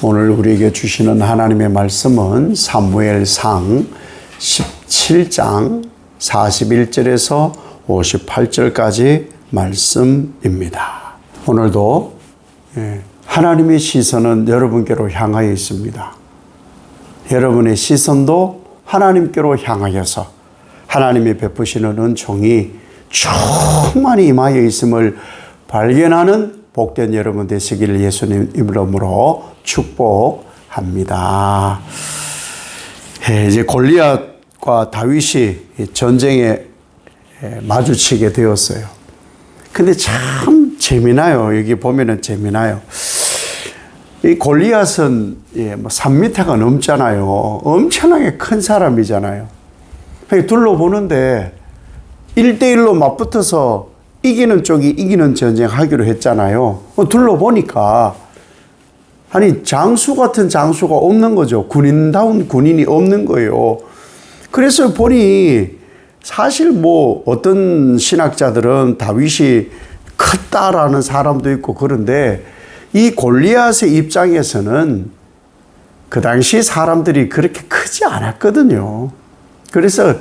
오늘 우리에게 주시는 하나님의 말씀은 사무엘상 17장 41절에서 58절까지 말씀입니다. 오늘도 하나님의 시선은 여러분께로 향하여 있습니다. 여러분의 시선도 하나님께로 향하여서 하나님이 베푸시는 은총이 충만히 임하여 있음을 발견하는 복된 여러분 되시기를 예수님 이름으로 축복합니다. 이제 골리앗과 다윗이 전쟁에 마주치게 되었어요. 근데 참 재미나요. 여기 보면은 재미나요. 이 골리앗은 3m가 넘잖아요. 엄청나게 큰 사람이잖아요. 둘러보는데 1대1로 맞붙어서 이기는 쪽이 이기는 전쟁하기로 했잖아요. 둘러보니까 아니 장수 같은 장수가 없는 거죠. 군인다운 군인이 없는 거예요. 그래서 보니 사실 어떤 신학자들은 다윗이 컸다라는 사람도 있고 그런데 이 골리앗의 입장에서는 그 당시 사람들이 그렇게 크지 않았거든요. 그래서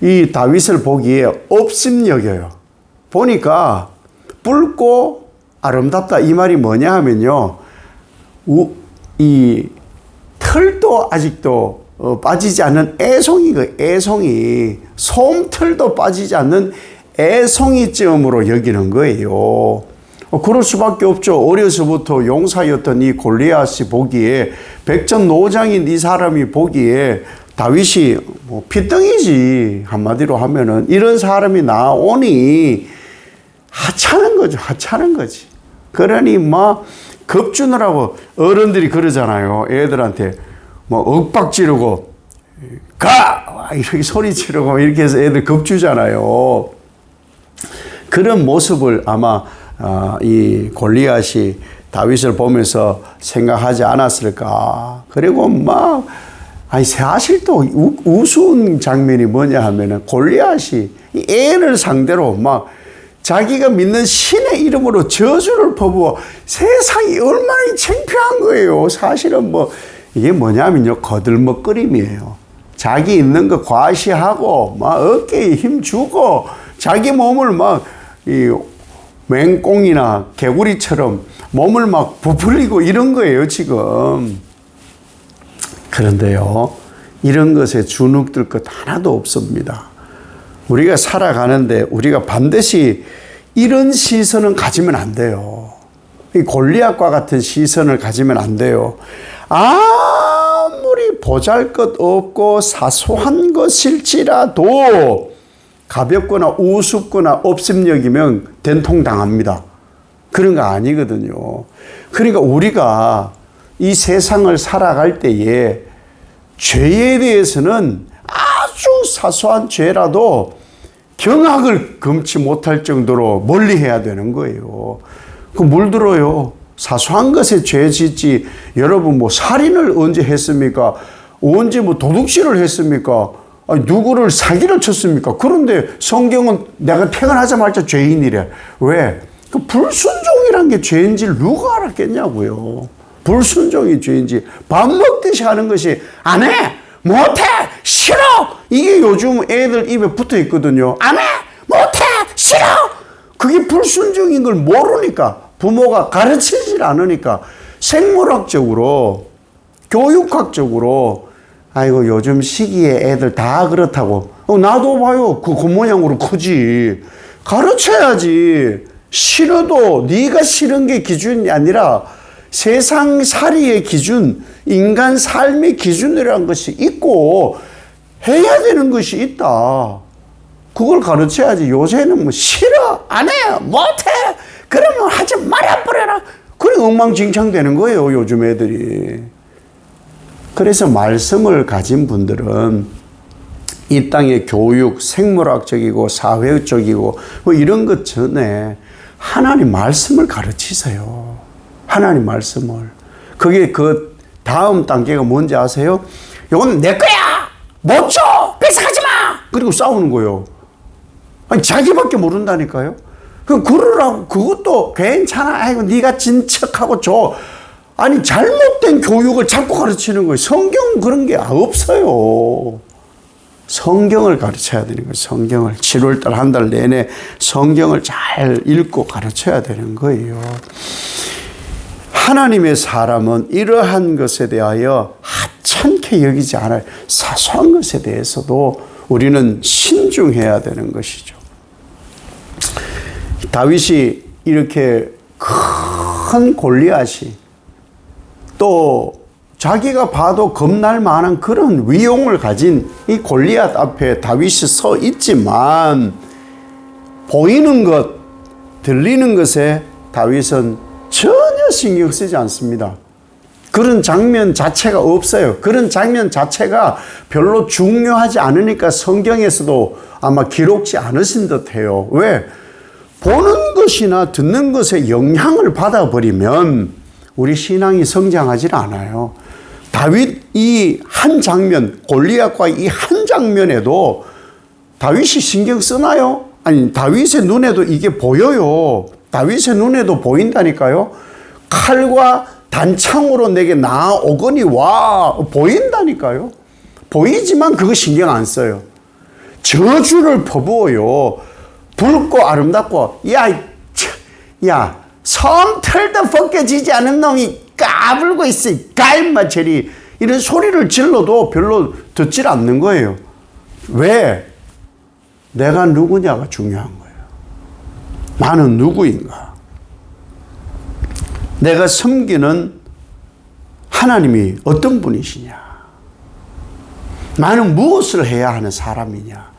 이 다윗을 보기에 업심여겨요. 보니까 붉고 아름답다 이 말이 뭐냐 하면요. 이 털도 아직도 빠지지 않는 애송이 솜털도 빠지지 않는 애송이쯤으로 여기는 거예요. 그럴 수밖에 없죠. 어려서부터 용사였던 이 골리앗이 보기에 백전노장인 이 사람이 보기에 다윗이 피덩이지 한마디로 하면은 이런 사람이 나오니 하찮은 거죠. 하찮은 거지. 그러니 겁주느라고 어른들이 그러잖아요. 애들한테 윽박 지르고 가! 이렇게 소리 지르고 이렇게 해서 애들 겁주잖아요. 그런 모습을 아마 이 골리앗이 다윗을 보면서 생각하지 않았을까. 그리고 사실 또 우스운 장면이 뭐냐 하면은 골리앗이 이 애를 상대로 자기가 믿는 신의 이름으로 저주를 퍼부어 세상이 얼마나 창피한 거예요. 사실은 이게 뭐냐면요. 거들먹거림이에요. 자기 있는 거 과시하고 어깨에 힘 주고 자기 몸을 이 맹꽁이나 개구리처럼 몸을 부풀리고 이런 거예요, 지금. 그런데요, 이런 것에 주눅들 것 하나도 없습니다. 우리가 살아가는데 우리가 반드시 이런 시선은 가지면 안 돼요. 이 골리앗과 같은 시선을 가지면 안 돼요. 아무리 보잘것없고 사소한 것일지라도 가볍거나 우습거나 업심여기면 된통당합니다. 그런 거 아니거든요. 그러니까 우리가 이 세상을 살아갈 때에 죄에 대해서는 아주 사소한 죄라도 경악을 금치 못할 정도로 멀리 해야 되는 거예요. 물들어요. 사소한 것에 죄 짓지. 여러분 살인을 언제 했습니까? 언제 도둑질을 했습니까? 누구를 사기를 쳤습니까? 그런데 성경은 내가 태어나자마자 죄인이래. 왜? 불순종이란 게 죄인지 누가 알았겠냐고요. 불순종이 죄인지. 밥 먹듯이 하는 것이 안 해! 못해! 싫어! 이게 요즘 애들 입에 붙어 있거든요. 안 해! 못해! 싫어! 그게 불순종인 걸 모르니까 부모가 가르치질 않으니까 생물학적으로 교육학적으로 아이고 요즘 시기에 애들 다 그렇다고 나도 봐요. 그 모양으로 크지. 가르쳐야지. 싫어도 네가 싫은 게 기준이 아니라 세상살이의 기준, 인간 삶의 기준이라는 것이 있고 해야 되는 것이 있다. 그걸 가르쳐야지. 요새는 싫어, 안 해, 못해. 그러면 하지 말아버려라. 그래 엉망진창 되는 거예요, 요즘 애들이. 그래서 말씀을 가진 분들은 이 땅의 교육, 생물학적이고 사회적이고 이런 것 전에 하나님 말씀을 가르치세요. 하나님 말씀을. 그게 그 다음 단계가 뭔지 아세요? 이건 내 거야! 못 줘! 뺏어가지 마! 그리고 싸우는 거예요. 아니, 자기밖에 모른다니까요? 그러라고, 그것도 괜찮아. 아이고, 네가 진 척하고 줘. 아니 잘못된 교육을 자꾸 가르치는 거예요. 성경은 그런 게 없어요. 성경을 가르쳐야 되는 거예요. 성경을 7월달 한 달 내내 성경을 잘 읽고 가르쳐야 되는 거예요. 하나님의 사람은 이러한 것에 대하여 하찮게 여기지 않아요. 사소한 것에 대해서도 우리는 신중해야 되는 것이죠. 다윗이 이렇게 큰 골리앗이 또 자기가 봐도 겁날 만한 그런 위용을 가진 이 골리앗 앞에 다윗이 서 있지만 보이는 것, 들리는 것에 다윗은 전혀 신경 쓰지 않습니다. 그런 장면 자체가 없어요. 그런 장면 자체가 별로 중요하지 않으니까 성경에서도 아마 기록지 않으신 듯해요. 왜? 보는 것이나 듣는 것에 영향을 받아버리면 우리 신앙이 성장하지 않아요. 다윗 이 한 장면, 골리앗과 이 한 장면에도 다윗이 신경 쓰나요? 아니, 다윗의 눈에도 이게 보여요. 다윗의 눈에도 보인다니까요. 칼과 단창으로 내게 나아오거니 와, 보인다니까요. 보이지만 그거 신경 안 써요. 저주를 퍼부어요. 붉고 아름답고, 야, 성털도 벗겨지지 않은 놈이 까불고 있어. 깔마처리. 이런 소리를 질러도 별로 듣질 않는 거예요. 왜? 내가 누구냐가 중요한 거예요. 나는 누구인가? 내가 섬기는 하나님이 어떤 분이시냐? 나는 무엇을 해야 하는 사람이냐?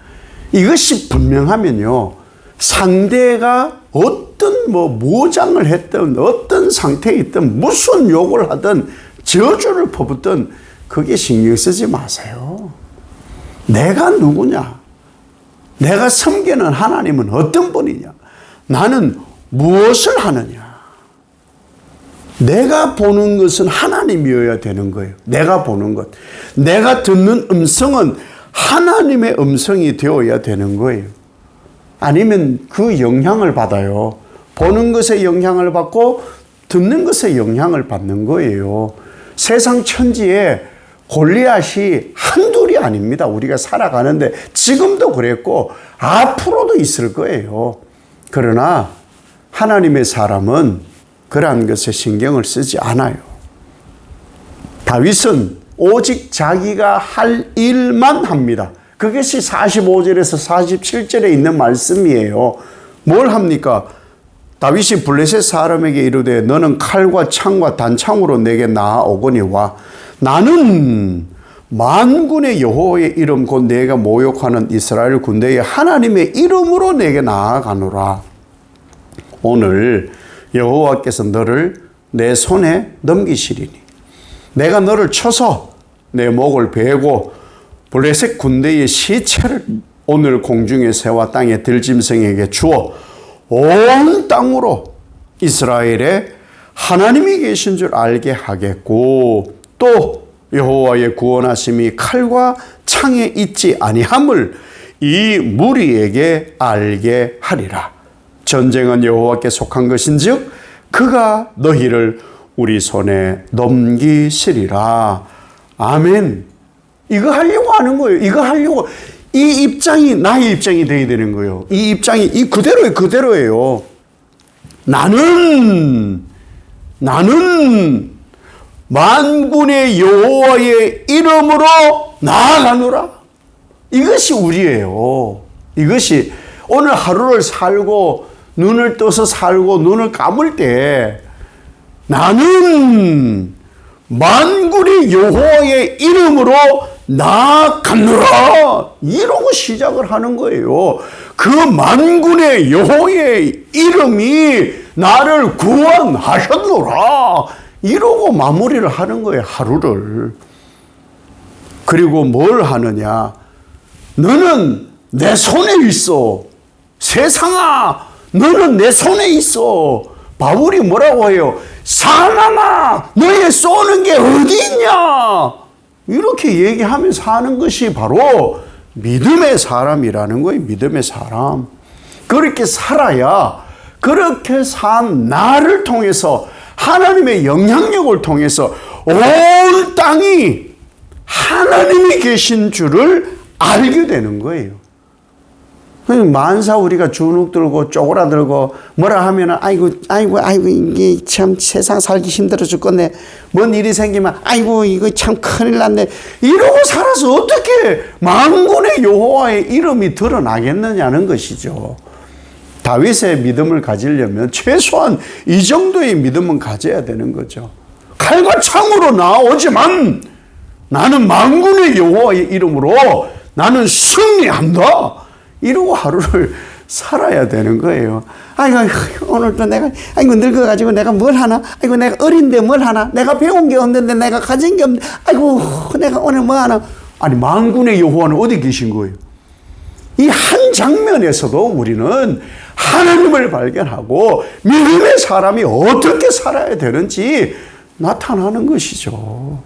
이것이 분명하면요, 상대가 어떤 모장을 했든 어떤 상태에 있든 무슨 욕을 하든 저주를 퍼붓든 그게 신경 쓰지 마세요. 내가 누구냐? 내가 섬기는 하나님은 어떤 분이냐? 나는 무엇을 하느냐? 내가 보는 것은 하나님이어야 되는 거예요. 내가 보는 것. 내가 듣는 음성은 하나님의 음성이 되어야 되는 거예요. 아니면 그 영향을 받아요. 보는 것에 영향을 받고 듣는 것에 영향을 받는 거예요. 세상 천지에 골리앗이 한둘이 아닙니다. 우리가 살아가는데 지금도 그랬고 앞으로도 있을 거예요. 그러나 하나님의 사람은 그러한 것에 신경을 쓰지 않아요. 다윗은 오직 자기가 할 일만 합니다. 그것이 45절에서 47절에 있는 말씀이에요. 뭘 합니까? 다윗이 블레셋 사람에게 이르되 너는 칼과 창과 단창으로 내게 나아오거니와 나는 만군의 여호와의 이름 곧 내가 모욕하는 이스라엘 군대의 하나님의 이름으로 내게 나아가노라. 오늘 여호와께서 너를 내 손에 넘기시리니 내가 너를 쳐서 내 목을 베고 블레셋 군대의 시체를 오늘 공중의 새와 땅의 들짐승에게 주어 온 땅으로 이스라엘에 하나님이 계신 줄 알게 하겠고 또 여호와의 구원하심이 칼과 창에 있지 아니함을 이 무리에게 알게 하리라. 전쟁은 여호와께 속한 것인즉 그가 너희를 우리 손에 넘기시리라. 아멘. 이거 하려고 하는 거예요. 이거 하려고. 이 입장이 나의 입장이 되어야 되는 거예요. 이 입장이 이 그대로예요. 나는 만군의 여호와의 이름으로 나아가노라. 이것이 우리예요. 이것이 오늘 하루를 살고 눈을 떠서 살고 눈을 감을 때 나는 만군의 여호와의 이름으로 나아가노라. 이러고 시작을 하는 거예요. 그 만군의 여호와의 이름이 나를 구원하셨노라. 이러고 마무리를 하는 거예요. 하루를. 그리고 뭘 하느냐? 너는 내 손에 있어. 세상아, 너는 내 손에 있어. 바울이 뭐라고 해요? 사람아, 너의 쏘는 게 어디 있냐? 이렇게 얘기하면서 하는 것이 바로 믿음의 사람이라는 거예요. 믿음의 사람. 그렇게 살아야 그렇게 산 나를 통해서 하나님의 영향력을 통해서 온 땅이 하나님이 계신 줄을 알게 되는 거예요. 만사 우리가 주눅 들고 쪼그라들고 뭐라 하면은 아이고 이게 참 세상 살기 힘들어 죽겠네. 뭔 일이 생기면 아이고 이거 참 큰일 났네. 이러고 살아서 어떻게 만군의 여호와의 이름이 드러나겠느냐는 것이죠. 다윗의 믿음을 가지려면 최소한 이 정도의 믿음은 가져야 되는 거죠. 칼과 창으로 나오지만 나는 만군의 여호와의 이름으로 나는 승리한다. 이러고 하루를 살아야 되는 거예요. 아이고, 오늘도 내가, 아이고, 늙어가지고 내가 뭘 하나? 아이고, 내가 어린데 뭘 하나? 내가 배운 게 없는데 내가 가진 게 없는데, 아이고, 내가 오늘 뭐 하나? 아니, 만군의 여호와는 어디 계신 거예요? 이 한 장면에서도 우리는 하나님을 발견하고 믿음의 사람이 어떻게 살아야 되는지 나타나는 것이죠.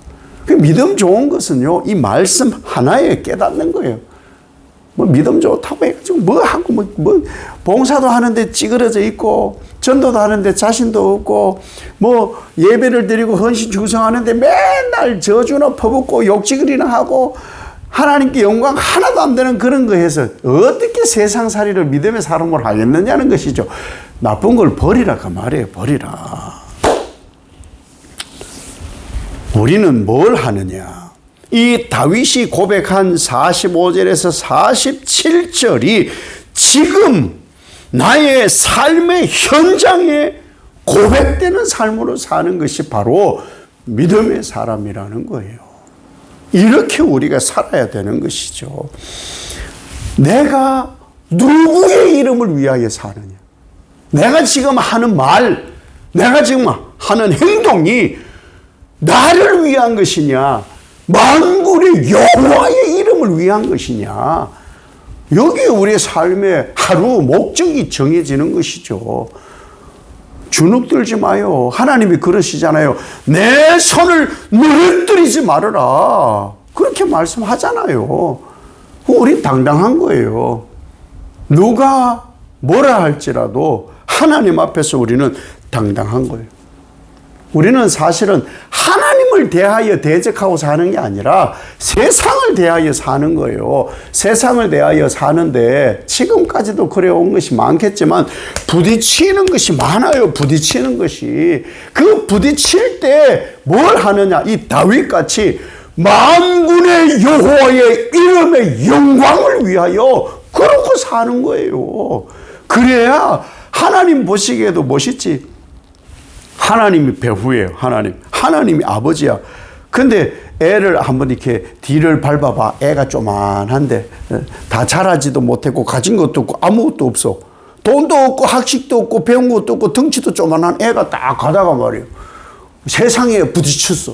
그 믿음 좋은 것은요, 이 말씀 하나에 깨닫는 거예요. 뭐 믿음 좋다고 해가지고 뭐 하고 뭐 봉사도 하는데 찌그러져 있고 전도도 하는데 자신도 없고 뭐 예배를 드리고 헌신 충성하는데 맨날 저주나 퍼붓고 욕지거리나 하고 하나님께 영광 하나도 안 되는 그런 거 해서 어떻게 세상살이를 믿음의 사람으로 하겠느냐는 것이죠. 나쁜 걸 버리라 그 말이에요. 버리라. 우리는 뭘 하느냐. 이 다윗이 고백한 45절에서 47절이 지금 나의 삶의 현장에 고백되는 삶으로 사는 것이 바로 믿음의 사람이라는 거예요. 이렇게 우리가 살아야 되는 것이죠. 내가 누구의 이름을 위하여 사느냐? 내가 지금 하는 말, 내가 지금 하는 행동이 나를 위한 것이냐? 만군의 여호와의 이름을 위한 것이냐? 여기에 우리의 삶의 하루 목적이 정해지는 것이죠. 주눅 들지 마요. 하나님이 그러시잖아요. 내 손을 누르뜨리지 말아라. 그렇게 말씀하잖아요. 우리 당당한 거예요. 누가 뭐라 할지라도 하나님 앞에서 우리는 당당한 거예요. 우리는 사실은 하나님을 대하여 대적하고 사는 게 아니라 세상을 대하여 사는 거예요. 세상을 대하여 사는데 지금까지도 그래온 것이 많겠지만 부딪히는 것이 많아요. 부딪히는 것이. 그 부딪힐 때 뭘 하느냐. 이 다윗같이 만군의 여호와의 이름의 영광을 위하여 그러고 사는 거예요. 그래야 하나님 보시기에도 멋있지. 하나님이 배후예요. 하나님이 아버지야. 근데 애를 한번 이렇게 뒤를 밟아봐. 애가 조만한데 다 자라지도 못했고 가진 것도 없고 아무것도 없어. 돈도 없고 학식도 없고 배운 것도 없고 덩치도 조만한 애가 딱 가다가 말이에요. 세상에 부딪혔어.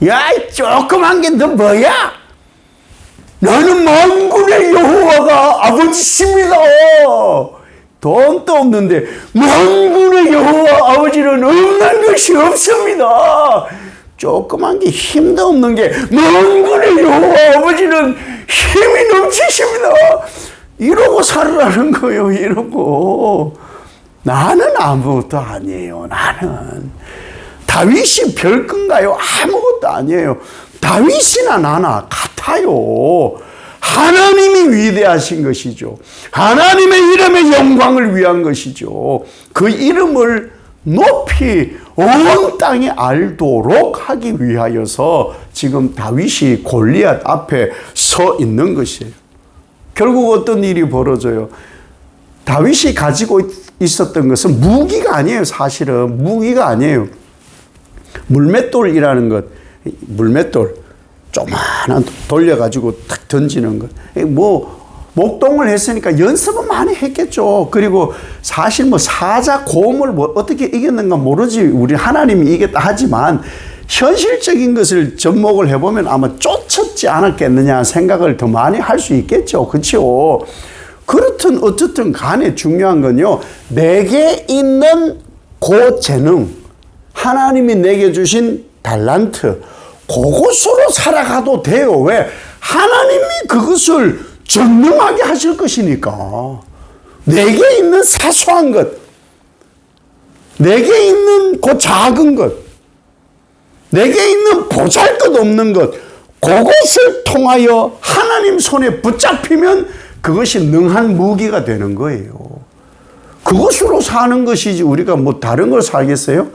야, 이 조그만 게 너 뭐야? 나는 만군의 여호와가 아버지십니다. 돈도 없는데 만군의 여호와 아버지는 없는 것이 없습니다. 조그만 게 힘도 없는 게 만군의 여호와 아버지는 힘이 넘치십니다. 이러고 살으라는 거예요. 이러고. 나는 아무것도 아니에요. 나는. 다윗이 별건가요? 아무것도 아니에요. 다윗이나 나나 같아요. 하나님이 위대하신 것이죠. 하나님의 이름의 영광을 위한 것이죠. 그 이름을 높이 온 땅에 알도록 하기 위하여서 지금 다윗이 골리앗 앞에 서 있는 것이에요. 결국 어떤 일이 벌어져요? 다윗이 가지고 있었던 것은 무기가 아니에요. 사실은 무기가 아니에요. 물맷돌이라는 것, 물맷돌 조그마한 돌려가지고 탁 던지는 것. 뭐 목동을 했으니까 연습은 많이 했겠죠. 그리고 사실 뭐 사자 곰을 뭐 어떻게 이겼는가 모르지. 우리 하나님이 이겼다 하지만 현실적인 것을 접목을 해보면 아마 쫓았지 않았겠느냐 생각을 더 많이 할 수 있겠죠. 그렇죠. 그렇든 어쨌든 간에 중요한 건요. 내게 있는 그 재능, 하나님이 내게 주신 달란트, 그것으로 살아가도 돼요. 왜? 하나님이 그것을 전능하게 하실 것이니까. 내게 있는 사소한 것, 내게 있는 그 작은 것, 내게 있는 보잘것없는 것, 그것을 통하여 하나님 손에 붙잡히면 그것이 능한 무기가 되는 거예요. 그것으로 사는 것이지 우리가 뭐 다른 걸 살겠어요?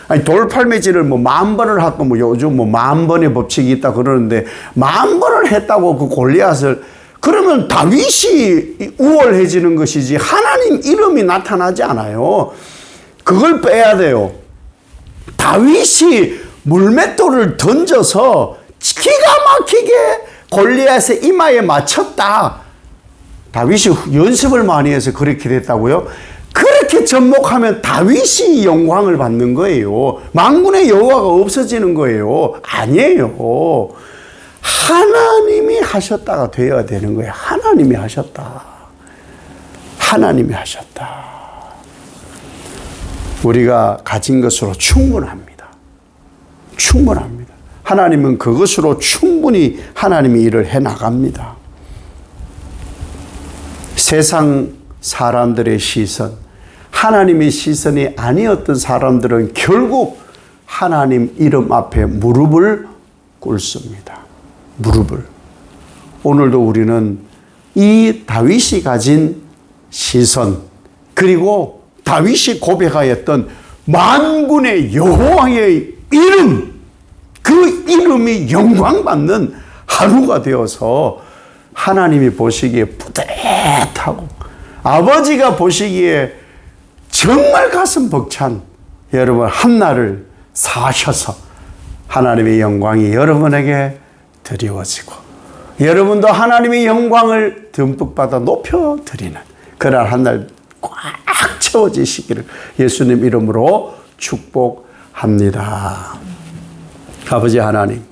아니, 돌팔매질을 뭐 10,000번을 하고 뭐 요즘 뭐 10,000번의 법칙이 있다 그러는데 10,000번을 했다고 그 골리앗을, 그러면 다윗이 우월해지는 것이지 하나님 이름이 나타나지 않아요. 그걸 빼야 돼요. 다윗이 물맷돌을 던져서 기가 막히게 골리앗의 이마에 맞췄다. 다윗이 연습을 많이 해서 그렇게 됐다고요? 그렇게 접목하면 다윗이 영광을 받는 거예요. 만군의 여호와가 없어지는 거예요. 아니에요. 하나님이 하셨다가 되어야 되는 거예요. 하나님이 하셨다. 하나님이 하셨다. 우리가 가진 것으로 충분합니다. 충분합니다. 하나님은 그것으로 충분히 하나님이 일을 해 나갑니다. 세상 사람들의 시선, 하나님의 시선이 아니었던 사람들은 결국 하나님 이름 앞에 무릎을 꿇습니다. 무릎을. 오늘도 우리는 이 다윗이 가진 시선, 그리고 다윗이 고백하였던 만군의 여호와의 이름, 그 이름이 영광받는 하루가 되어서 하나님이 보시기에 뿌듯하고 아버지가 보시기에 정말 가슴 벅찬 여러분 한날을 사셔서 하나님의 영광이 여러분에게 드리워지고 여러분도 하나님의 영광을 듬뿍 받아 높여드리는 그날 한날 꽉 채워지시기를 예수님 이름으로 축복합니다. 아버지 하나님,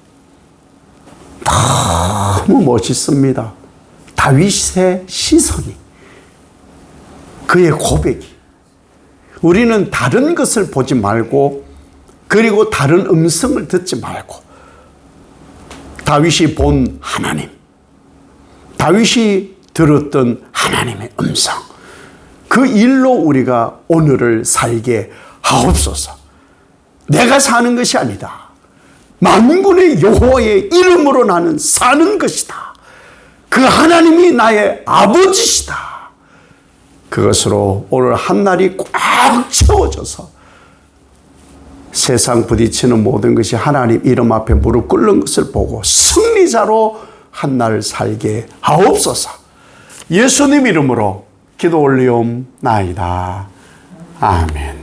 너무 멋있습니다. 다윗의 시선이, 그의 고백이, 우리는 다른 것을 보지 말고 그리고 다른 음성을 듣지 말고 다윗이 본 하나님, 다윗이 들었던 하나님의 음성, 그 일로 우리가 오늘을 살게 하옵소서. 내가 사는 것이 아니다. 만군의 여호와의 이름으로 나는 사는 것이다. 그 하나님이 나의 아버지시다. 그것으로 오늘 한날이 꽉 채워져서 세상 부딪히는 모든 것이 하나님 이름 앞에 무릎 꿇는 것을 보고 승리자로 한날 살게 하옵소서. 예수님 이름으로 기도 올리옵나이다. 아멘.